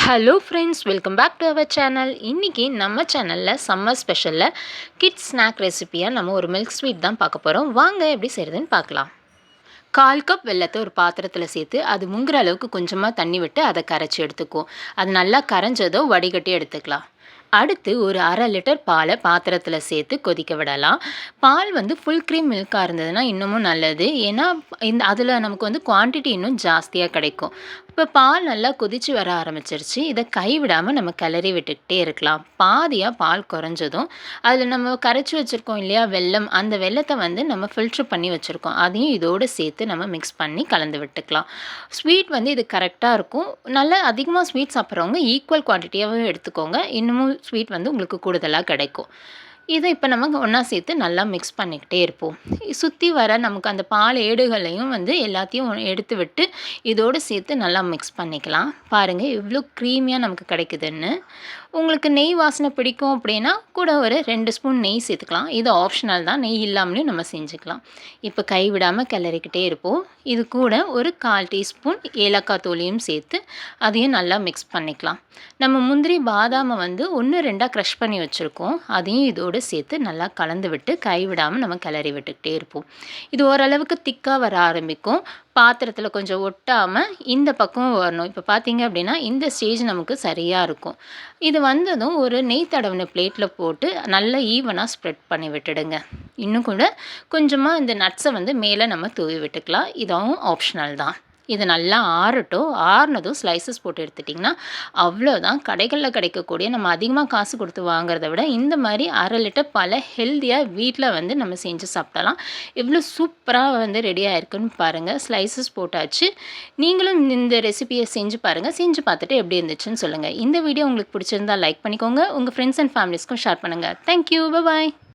Hello friends, welcome back to our channel. இன்றைக்கி நம்ம சேனலில் சம்மர் ஸ்பெஷலில் கிட்ஸ் ஸ்நாக் ரெசிப்பியாக நம்ம ஒரு மில்க் ஸ்வீட் தான் பார்க்க போகிறோம். வாங்க எப்படி செய்கிறதுன்னு பார்க்கலாம். 1/4 கப் வெல்லத்தை ஒரு பாத்திரத்தில் சேர்த்து அது முங்குற அளவுக்கு கொஞ்சமாக தண்ணி விட்டு அதை கரைச்சி எடுத்துக்குவோம். அது நல்லா கரைஞ்சதோ வடிகட்டி எடுத்துக்கலாம். அடுத்து ஒரு 1/2 லிட்டர் பாலை பாத்திரத்தில் சேர்த்து கொதிக்க விடலாம். பால் வந்து ஃபுல் க்ரீம் மில்காக இருந்ததுன்னா இன்னமும் நல்லது. ஏன்னா அதில் நமக்கு வந்து குவான்டிட்டி இன்னும் ஜாஸ்தியாக கிடைக்கும். இப்போ பால் நல்லா கொதித்து வர ஆரம்பிச்சிருச்சு. இதை கைவிடாமல் நம்ம கிளறி விட்டுக்கிட்டே இருக்கலாம். பாதியாக பால் குறைஞ்சதும் அதில் நம்ம கரைச்சி வச்சுருக்கோம் இல்லையா வெல்லம், அந்த வெல்லத்தை வந்து நம்ம ஃபில்ட்ரு பண்ணி வச்சுருக்கோம். அதையும் இதோடு சேர்த்து நம்ம மிக்ஸ் பண்ணி கலந்து விட்டுக்கலாம். ஸ்வீட் வந்து இது கரெக்டாக இருக்கும். நல்லா அதிகமாக ஸ்வீட் சாப்பிட்றவங்க ஈக்குவல் குவான்டிட்டியாகவே எடுத்துக்கோங்க. இன்னமும் ஸ்வீட் வந்து உங்களுக்கு கூடுதலாக கிடைக்கும். இதை இப்போ நம்ம ஒன்றா சேர்த்து நல்லா மிக்ஸ் பண்ணிக்கிட்டே இருப்போம். சுற்றி வர நமக்கு அந்த பால் ஏடுகளையும் வந்து எல்லாத்தையும் எடுத்து விட்டு இதோடு சேர்த்து நல்லா மிக்ஸ் பண்ணிக்கலாம். பாருங்கள் எவ்வளோ க்ரீமியாக நமக்கு கிடைக்குதுன்னு. உங்களுக்கு நெய் வாசனை பிடிக்கும் அப்படின்னா கூட ஒரு 2 ஸ்பூன் நெய் சேர்த்துக்கலாம். இது ஆப்ஷனல் தான், நெய் இல்லாமலேயும் நம்ம செஞ்சுக்கலாம். இப்போ கைவிடாமல் கிளறிக்கிட்டே இருப்போம். இது கூட ஒரு 1/4 டீஸ்பூன் ஏலக்காய் தூளையும் சேர்த்து அதையும் நல்லா மிக்ஸ் பண்ணிக்கலாம். நம்ம முந்திரி பாதாமை வந்து 1 2 க்ரஷ் பண்ணி வச்சுருக்கோம். அதையும் இதோடு சேர்த்து நல்லா கலந்து விட்டு கைவிடாமல் நம்ம கிளறி விட்டுக்கிட்டே இருப்போம். இது ஓரளவுக்கு திக்காக வர ஆரம்பிக்கும். பாத்திரத்தில் கொஞ்சம் ஒட்டாமல் இந்த பக்கம் வரணும். இப்போ பார்த்தீங்க அப்படின்னா இந்த ஸ்டேஜ் நமக்கு சரியாக இருக்கும். இது வந்ததும் ஒரு நெய் தடவின பிளேட்டில் போட்டு நல்லா ஈவனாக ஸ்ப்ரெட் பண்ணி விட்டுடுங்க. இன்னும் கூட கொஞ்சமாக இந்த நட்ஸை வந்து மேலே நம்ம தூவி விட்டுக்கலாம். இதுவும் ஆப்ஷனல் தான். இது நல்லா ஆறட்டும். ஆறுனதும் ஸ்லைசஸ் போட்டு எடுத்துட்டிங்கன்னா அவ்வளோதான். கடைகளில் கிடைக்கக்கூடிய நம்ம அதிகமாக காசு கொடுத்து வாங்குறத விட இந்த மாதிரி 1/2 லிட்டர் பாலை ஹெல்த்தியாக வீட்டில் வந்து நம்ம செஞ்சு சாப்பிடலாம். எவ்வளோ சூப்பராக வந்து ரெடி ஆகிருக்குன்னு பாருங்கள். ஸ்லைசஸ் போட்டாச்சு. நீங்களும் இந்த ரெசிபியை செஞ்சு பாருங்கள். செஞ்சு பார்த்துட்டு எப்படி இருந்துச்சுன்னு சொல்லுங்கள். இந்த வீடியோ உங்களுக்கு பிடிச்சிருந்தா லைக் பண்ணிக்கோங்க. உங்கள் ஃப்ரெண்ட்ஸ் அண்ட் ஃபேமிலிஸ்க்கும் ஷேர் பண்ணுங்கள். தேங்க்யூ. பாய்.